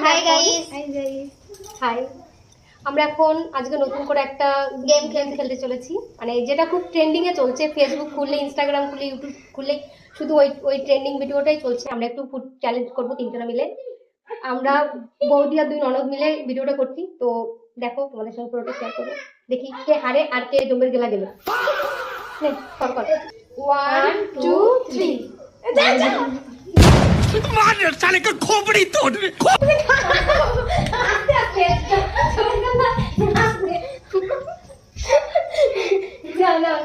Hi guys. High, আমরা এখন আজকে নতুন করে একটা গেম খেলতে চলেছি, মানে যেটা খুব ট্রেন্ডিংয়ে চলছে। ফেসবুক খুললে, ইনস্টাগ্রাম খুললে, ইউটিউব খুললে শুধু ওই ট্রেন্ডিং ভিডিওটাই চলছে। আমরা একটু ফুড চ্যালেঞ্জ করবো তিনজনে মিলে। আমরা বৌদি আর দুই ননদ মিলে ভিডিওটা করছি, তো দেখো তোমাদের সঙ্গে পুরোটা শেয়ার করবো। দেখি কে হারে আর কে জমের গেলা গেল। 1 2 3 साले का खोपड़ी तोड़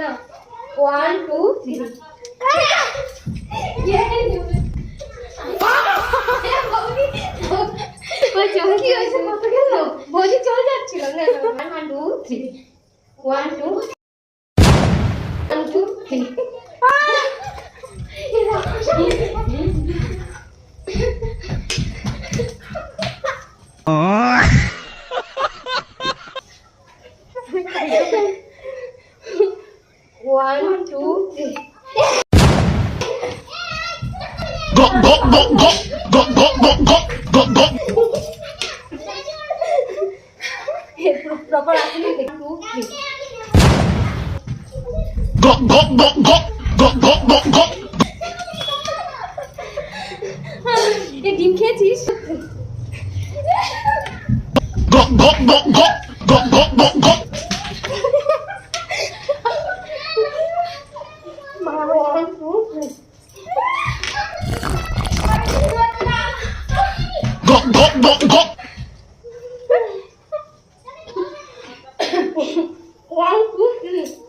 না 1 2 3 ভোজি চলে যাচ্ছিল না। 1 2 3 1 2 1 2 3 1 2 3 go go go go go go go go go go proper आते हैं 2 3 go go go go go go go go ये ডিম খেয়েছিস? go go go go go go go go मारो 1 2 3 go go go go 1 2 3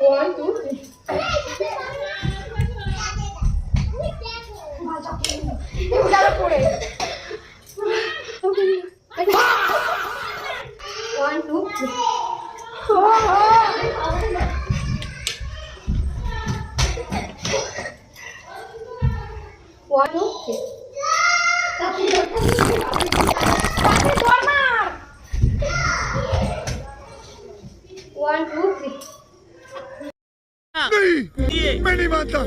1 2 3 Udara পড়ে 1 2 3 1 2 3 1 2 3 नहीं मैं नहीं मानता